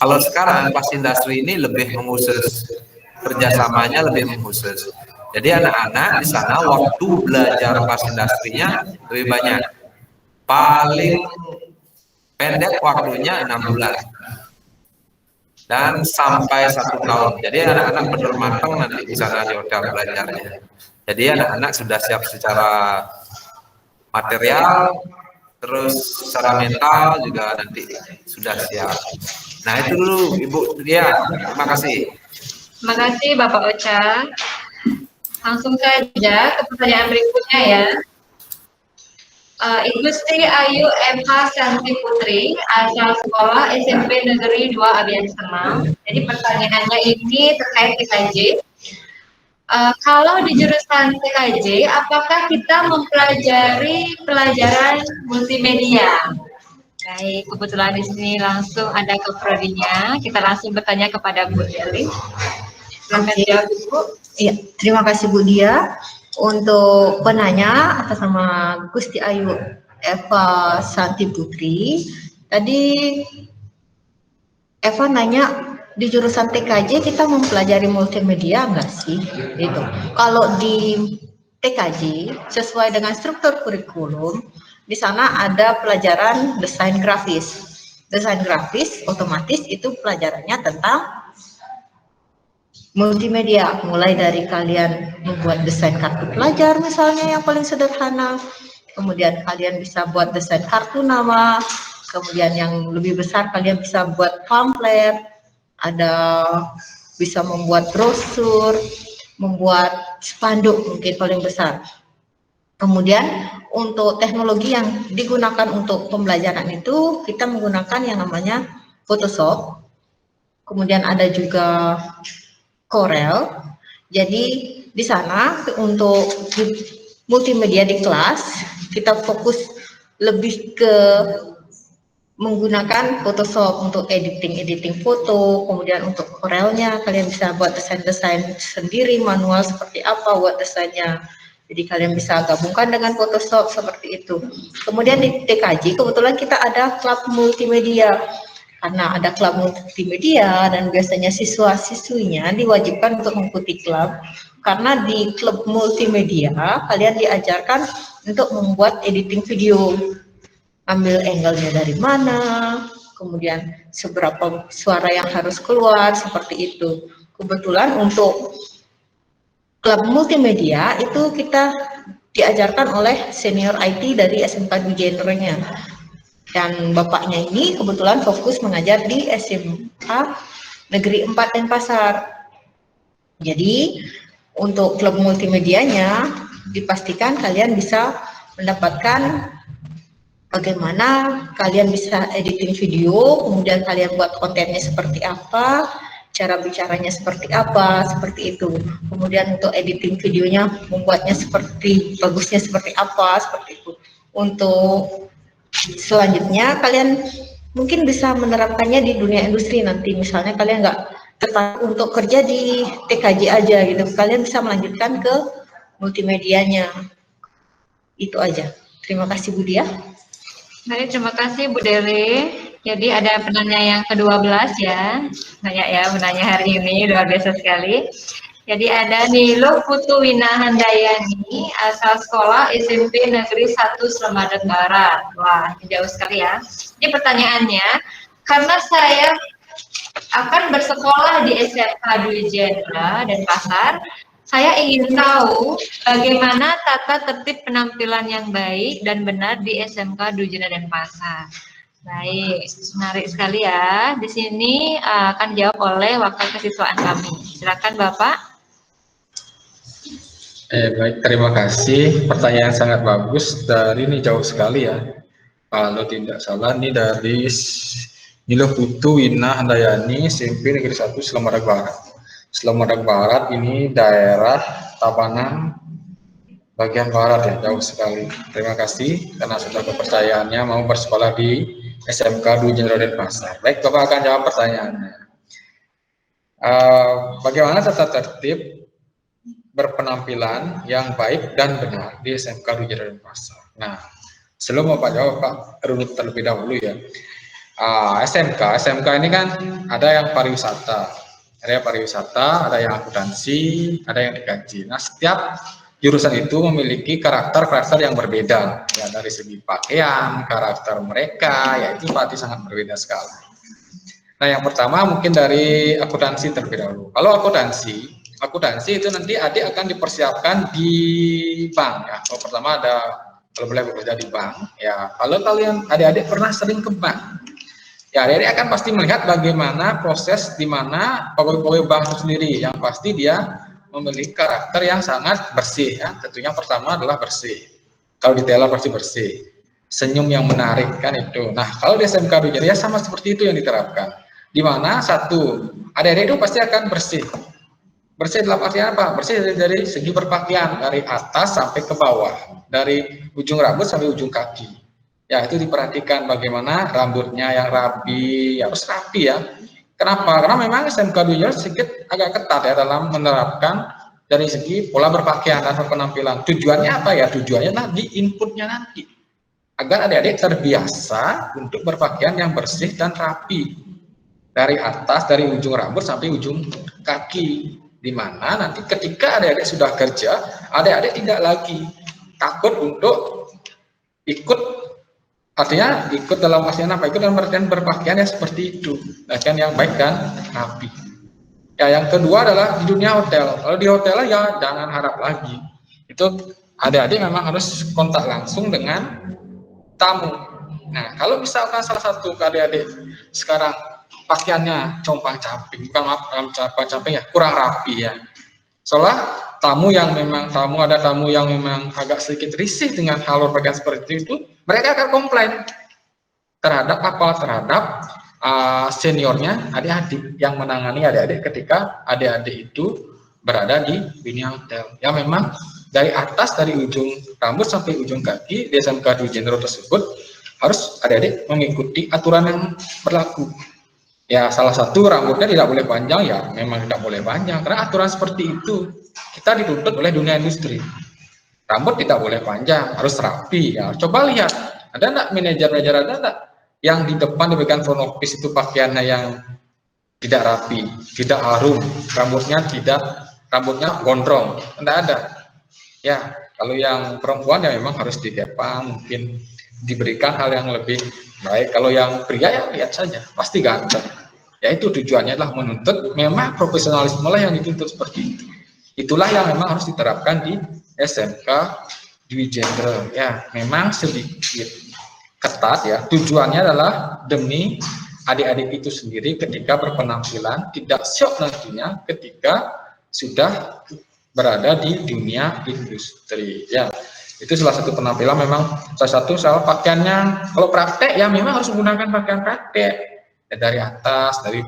Kalau sekarang pas industri ini lebih mengkhusus, kerjasamanya lebih mengkhusus. Jadi anak-anak di sana waktu belajar pas industrinya lebih banyak. Paling pendek waktunya 6 bulan. Dan sampai 1 tahun. Jadi anak-anak benar matang nanti di sana di hotel belajarnya. Jadi anak-anak sudah siap secara material, terus secara mental juga nanti sudah siap. Nah, itu dulu Ibu Dia. Terima kasih. Terima kasih Bapak Ocha. Langsung saja ke pertanyaan berikutnya ya. Ibu Sri Ayu MH Santi Putri, asal sekolah SMP Negeri 2 Abian Semang. Jadi pertanyaannya ini terkait TKJ. Kalau di jurusan TKJ, apakah kita mempelajari pelajaran multimedia? Baik, kebetulan di sini langsung ada keprodinya. Kita langsung bertanya kepada Bu Deli. Silakan jawab, Bu. Iya, terima kasih Bu Dia. Untuk penanya atas nama Gusti Ayu Eva Santi Putri, tadi Eva nanya di jurusan TKJ kita mempelajari multimedia enggak sih? Itu. Kalau di TKJ sesuai dengan struktur kurikulum, di sana ada pelajaran desain grafis. Desain grafis otomatis itu pelajarannya tentang multimedia, mulai dari kalian membuat desain kartu pelajar misalnya yang paling sederhana, kemudian kalian bisa buat desain kartu nama, kemudian yang lebih besar kalian bisa buat pamflet, ada bisa membuat brosur, membuat spanduk mungkin paling besar. Kemudian untuk teknologi yang digunakan untuk pembelajaran itu kita menggunakan yang namanya Photoshop, kemudian ada juga Corel. Jadi di sana untuk multimedia di kelas kita fokus lebih ke menggunakan Photoshop untuk editing foto, kemudian untuk Corelnya kalian bisa buat desain sendiri manual seperti apa buat desainnya. Jadi kalian bisa gabungkan dengan Photoshop seperti itu. Kemudian di TKJ kebetulan kita ada klub multimedia. Karena ada klub multimedia dan biasanya siswa-siswinya diwajibkan untuk mengikuti klub. Karena di klub multimedia kalian diajarkan untuk membuat editing video. Ambil angle-nya dari mana, kemudian seberapa suara yang harus keluar, seperti itu. Kebetulan untuk klub multimedia itu kita diajarkan oleh senior IT dari SMK Dwi Genre-nya. Dan bapaknya ini kebetulan fokus mengajar di SMK Negeri 4 Denpasar. Jadi untuk klub multimedianya dipastikan kalian bisa mendapatkan bagaimana kalian bisa editing video, kemudian kalian buat kontennya seperti apa, cara bicaranya seperti apa, seperti itu. Kemudian untuk editing videonya membuatnya bagusnya seperti apa, seperti itu. Untuk selanjutnya kalian mungkin bisa menerapkannya di dunia industri nanti, misalnya kalian nggak tertarik untuk kerja di TKJ aja gitu, kalian bisa melanjutkan ke multimedianya. Itu aja. Terima kasih Bu Dia. Baik, terima kasih Bu Dele. Jadi ada penanya yang ke-12 ya. Banyak ya penanya hari ini, luar biasa sekali. Jadi ada Nilo Putuwina Handayani, asal sekolah SMP Negeri 1 Slemadeg Barat. Wah, jauh sekali ya. Ini pertanyaannya, karena saya akan bersekolah di SMK Dwi Jenderal Denpasar, saya ingin tahu bagaimana tata tertib penampilan yang baik dan benar di SMK Dwi Jenderal Denpasar. Baik, menarik sekali ya. Di sini akan dijawab oleh wakil kesiswaan kami. Silakan Bapak. Baik, terima kasih. Pertanyaan sangat bagus. Dari ini jauh sekali ya. Kalau tidak salah ini dari Nilo Putu Wina Handayani, SMP Negeri 1 Slemarang Barat. Slemarang Barat ini daerah Tabanan bagian barat ya, jauh sekali. Terima kasih karena sudah kepercayaannya mau bersekolah di SMK Dwi Jenderal Denpasar. Baik, Bapak akan jawab pertanyaannya. Bagaimana tata tertib berpenampilan yang baik dan benar di SMK Dwi Jenderal Denpasar? Nah, sebelum Bapak jawab, Pak runut terlebih dahulu ya. SMK ini kan ada yang pariwisata, ada yang akuntansi, ada yang DKJ. Nah, setiap jurusan itu memiliki karakter yang berbeda, ya dari segi pakaian, karakter mereka, ya itu pasti sangat berbeda sekali. Nah, yang pertama mungkin dari akuntansi terlebih dahulu. Kalau akuntansi itu nanti adik akan dipersiapkan di bank, ya. Kalau pertama kalau boleh bekerja di bank, ya. Kalau kalian adik-adik pernah sering ke bank, ya adik-adik akan pasti melihat bagaimana proses di mana pegawai bank itu sendiri, yang pasti dia memiliki karakter yang sangat bersih ya. Tentunya pertama adalah bersih. Kalau di teller pasti bersih. Senyum yang menarik kan itu. Nah, kalau di SMK Dwi Jenderal ya sama seperti itu yang diterapkan. Di mana satu, adik-adik itu pasti akan bersih. Bersih dalam artian apa? Bersih dari segi berpakaian, dari atas sampai ke bawah, dari ujung rambut sampai ujung kaki. Ya, itu diperhatikan bagaimana rambutnya yang rapi, harus rapi ya. Kenapa? Karena memang SMK Dwi Jenderal sedikit agak ketat ya dalam menerapkan dari segi pola berpakaian dan penampilan. Tujuannya apa ya? Tujuannya di inputnya nanti. Agar adik-adik terbiasa untuk berpakaian yang bersih dan rapi. Dari atas, dari ujung rambut sampai ujung kaki. Di mana nanti ketika adik-adik sudah kerja, adik-adik tidak lagi takut untuk ikut. Artinya ikut dalam artian apa? Ikut dalam artian berpakaian ya seperti itu, pakaian yang baik dan rapi. Ya, yang kedua adalah di dunia hotel. Kalau di hotel ya jangan harap lagi. Itu adik-adik memang harus kontak langsung dengan tamu. Nah, kalau misalkan salah satu adik-adik sekarang pakaiannya compang-camping, bukan compang-camping ya, kurang rapi ya. Soalnya ada tamu yang memang agak sedikit risih dengan hal pakaian seperti itu, mereka akan komplain terhadap seniornya adik-adik yang menangani adik-adik ketika adik-adik itu berada di dunia hotel. Ya memang dari atas, dari ujung rambut sampai ujung kaki di SMK Dwi Jenderal tersebut harus adik-adik mengikuti aturan yang berlaku. Ya, salah satu rambutnya tidak boleh panjang, ya memang tidak boleh panjang, karena aturan seperti itu kita dituntut oleh dunia industri. Rambut tidak boleh panjang, harus rapi. Ya, coba lihat, ada enggak manajer-manajer, ada enggak yang di depan diberikan front office itu pakaiannya yang tidak rapi, tidak harum, rambutnya gondrong, enggak ada. Ya, kalau yang perempuan ya memang harus dikepang, mungkin diberikan hal yang lebih baik. Kalau yang pria ya lihat saja, pasti ganteng. Ya itu tujuannya adalah menuntut, memang profesionalisme lah yang dituntut seperti itu. Itulah yang memang harus diterapkan di SMK Dwi Jenderal. Ya, memang sedikit ketat ya. Tujuannya adalah demi adik-adik itu sendiri ketika berpenampilan tidak syok nantinya ketika sudah berada di dunia industri. Ya, itu salah satu penampilan memang soal pakaiannya. Kalau praktek ya memang harus menggunakan pakaian praktek. Ya, dari atas, dari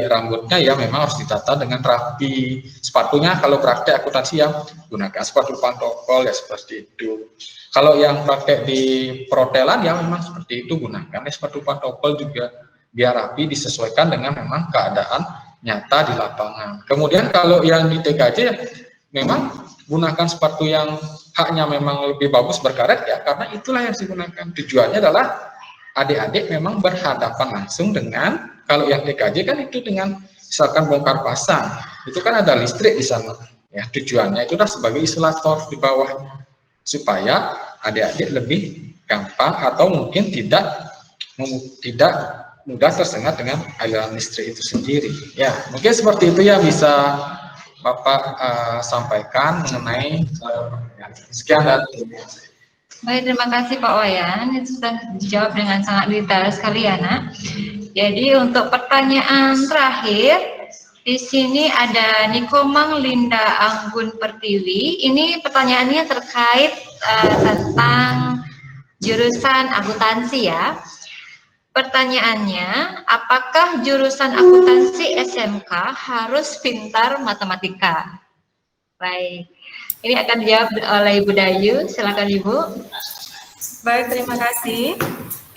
rambutnya ya memang harus ditata dengan rapi. Sepatunya kalau praktek akuntansi ya gunakan sepatu pantofel ya seperti itu. Kalau yang praktek di perhotelan ya memang seperti itu, gunakan sepatu pantofel juga biar rapi, disesuaikan dengan memang keadaan nyata di lapangan. Kemudian kalau yang di TKJ memang gunakan sepatu yang haknya memang lebih bagus berkaret ya, karena itulah yang digunakan. Tujuannya adalah adik-adik memang berhadapan langsung dengan, kalau yang TKJ kan itu dengan misalkan bongkar pasang, itu kan ada listrik di sana. Ya, tujuannya itu adalah sebagai isolator di bawah, supaya adik-adik lebih gampang atau mungkin tidak mudah tersengat dengan aliran listrik itu sendiri. Ya, mungkin seperti itu yang bisa Bapak sampaikan mengenai sekian dan terima kasih. Baik, terima kasih Pak Wayan. Itu sudah dijawab dengan sangat detail sekali ya, Nak. Jadi untuk pertanyaan terakhir, di sini ada Nikomang Linda Anggun Pertiwi. Ini pertanyaannya terkait tentang jurusan akuntansi ya. Pertanyaannya, apakah jurusan akuntansi SMK harus pintar matematika? Baik, ini akan dijawab oleh Ibu Dayu. Silakan Ibu. Baik, terima kasih.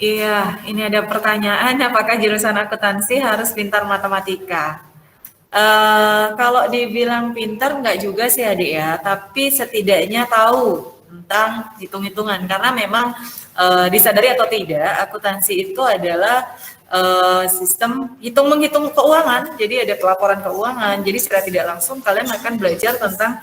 Iya, ini ada pertanyaan, apakah jurusan akuntansi harus pintar matematika? Kalau dibilang pintar enggak juga sih adik ya, tapi setidaknya tahu tentang hitung-hitungan, karena memang disadari atau tidak, akuntansi itu adalah sistem menghitung keuangan. Jadi ada pelaporan keuangan, jadi secara tidak langsung kalian akan belajar tentang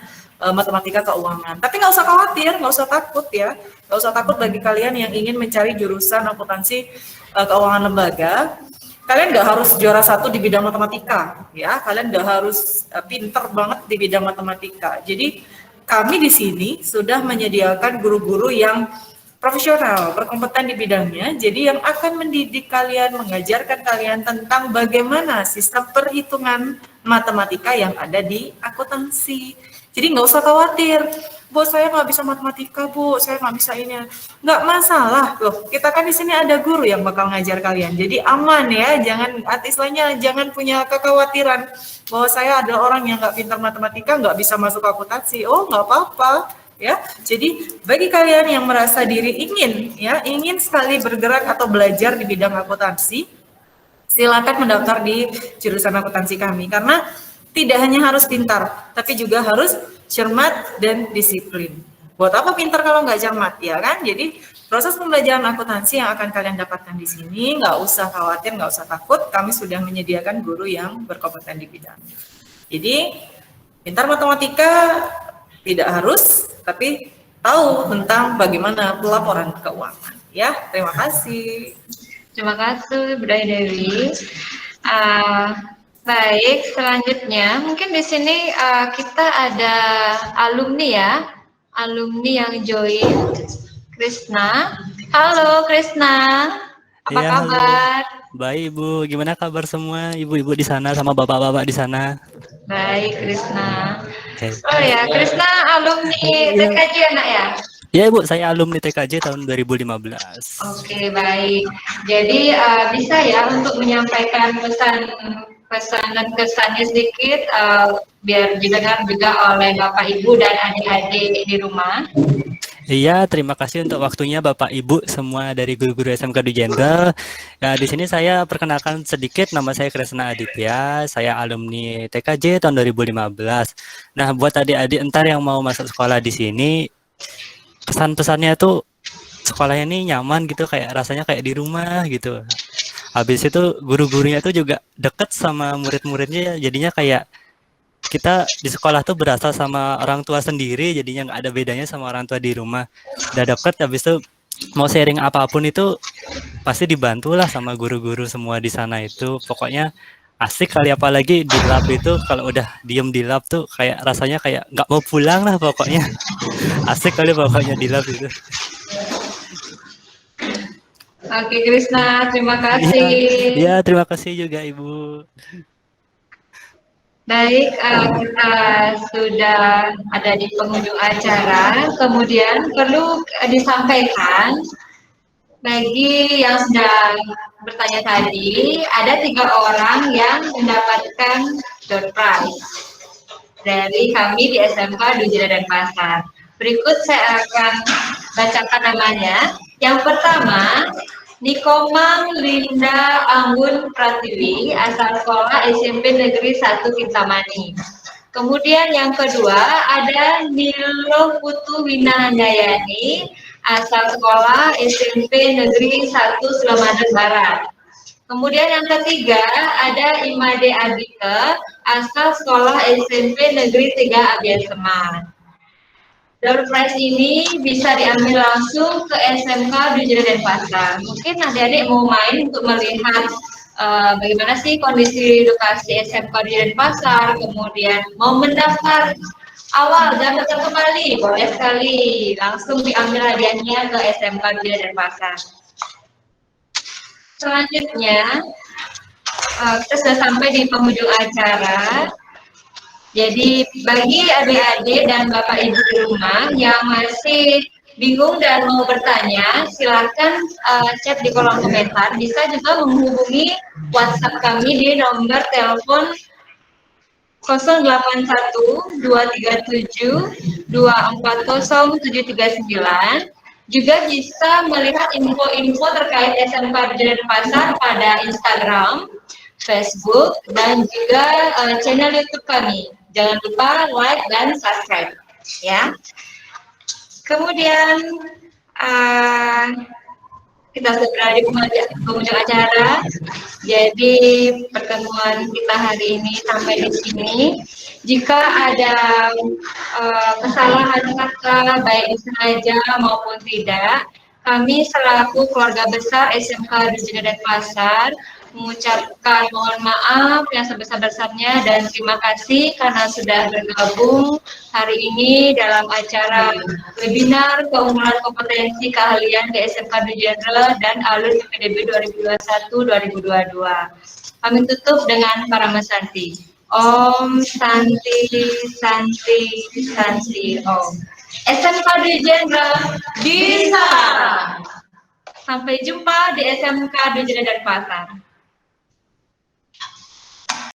matematika keuangan. Tapi nggak usah khawatir, nggak usah takut ya, nggak usah takut bagi kalian yang ingin mencari jurusan akuntansi keuangan lembaga. Kalian nggak harus juara 1 di bidang matematika, ya. Kalian nggak harus pinter banget di bidang matematika. Jadi kami di sini sudah menyediakan guru-guru yang profesional, berkompeten di bidangnya. Jadi yang akan mendidik kalian, mengajarkan kalian tentang bagaimana sistem perhitungan matematika yang ada di akuntansi. Jadi nggak usah khawatir, Bu, saya nggak bisa matematika, Bu, saya nggak bisa ini. Nggak masalah, loh. Kita kan di sini ada guru yang bakal ngajar kalian. Jadi aman ya, jangan punya kekhawatiran bahwa saya adalah orang yang nggak pintar matematika, nggak bisa masuk akuntansi. Oh, nggak apa-apa. Ya, jadi bagi kalian yang merasa diri ingin sekali bergerak atau belajar di bidang akuntansi, silakan mendaftar di jurusan akuntansi kami, karena tidak hanya harus pintar, tapi juga harus cermat dan disiplin. Buat apa pintar kalau nggak cermat, ya kan? Jadi proses pembelajaran akuntansi yang akan kalian dapatkan di sini, nggak usah khawatir, nggak usah takut, kami sudah menyediakan guru yang berkompeten di bidang. Jadi pintar matematika tidak harus, tapi tahu tentang bagaimana pelaporan keuangan. Ya, terima kasih. Terima kasih, Bu Dewi. Baik, selanjutnya mungkin di sini kita ada alumni ya, alumni yang join, Krisna. Halo Krisna, apa Iya, kabar? halo. Baik Ibu, gimana kabar semua ibu-ibu di sana sama bapak-bapak di sana? Baik Krisna. Oke. Oh ya, Krisna alumni TKJ anak ya? Ya Ibu, saya alumni TKJ tahun 2015. Oke, baik. Jadi bisa ya untuk menyampaikan pesan dan kesannya sedikit biar didengar juga oleh Bapak Ibu dan adik-adik di rumah. Iya, terima kasih untuk waktunya Bapak Ibu semua dari guru-guru SMK Dwi Jenderal. Nah, di sini saya perkenalkan sedikit, nama saya Krisna Aditya, saya alumni TKJ tahun 2015. Nah, buat adik-adik entar yang mau masuk sekolah di sini, pesan-pesannya tuh sekolahnya ini nyaman gitu, kayak rasanya kayak di rumah gitu. Habis itu guru-gurunya tuh juga deket sama murid-muridnya, jadinya kayak kita di sekolah tuh berasa sama orang tua sendiri, jadinya nggak ada bedanya sama orang tua di rumah. Udah deket, habis itu mau sharing apapun itu pasti dibantulah sama guru-guru semua di sana itu. Pokoknya asik kali, apalagi di lab itu kalau udah diem di lab tuh kayak rasanya kayak nggak mau pulang lah pokoknya. Asik kali pokoknya di lab itu. Oke Krisna, terima kasih. Iya, terima kasih juga Ibu. Baik, kita sudah ada di penghujung acara. Kemudian perlu disampaikan bagi yang sedang bertanya tadi, ada 3 orang yang mendapatkan door prize dari kami di SMK Dwi Jenderal Denpasar. Berikut saya akan bacakan namanya. Yang pertama, Nikomang Linda Anggun Pratiwi, asal sekolah SMP Negeri 1 Kintamani. Kemudian yang kedua ada Nilo Putu Winahandayani, asal sekolah SMP Negeri 1 Sulamadu Barat. Kemudian yang ketiga ada Imade Abike, asal sekolah SMP Negeri 3 Abian Semar. Door prize ini bisa diambil langsung ke SMK Dwi Jenderal Denpasar. Mungkin adik-adik mau main untuk melihat bagaimana sih kondisi edukasi SMK di Denpasar, kemudian mau mendaftar awal dan daftar kembali, boleh sekali langsung diambil hadiahnya ke SMK di Denpasar. Selanjutnya, kita sudah sampai di penghujung acara. Jadi bagi adik-adik dan bapak ibu di rumah yang masih bingung dan mau bertanya, silakan chat di kolom komentar. Bisa juga menghubungi WhatsApp kami di nomor telepon 081 237 240739. Juga bisa melihat info-info terkait SMK di Denpasar pada Instagram, Facebook, dan juga channel YouTube kami. Jangan lupa like dan subscribe, ya. Kemudian kita sudah berada di penghujung acara. Jadi pertemuan kita hari ini sampai di sini. Jika ada kesalahan kata baik disengaja maupun tidak, kami selaku keluarga besar SMK Dujina Denpasar mengucapkan mohon maaf yang sebesar-besarnya dan terima kasih karena sudah bergabung hari ini dalam acara webinar keunggulan kompetensi keahlian di SMK Dujendra dan Alur PPDB 2021-2022. Kami tutup dengan para mesanti. Om Santi Santi Santi Om. SMK Dujendra bisa. Sampai jumpa di SMK Dujendra Denpasar.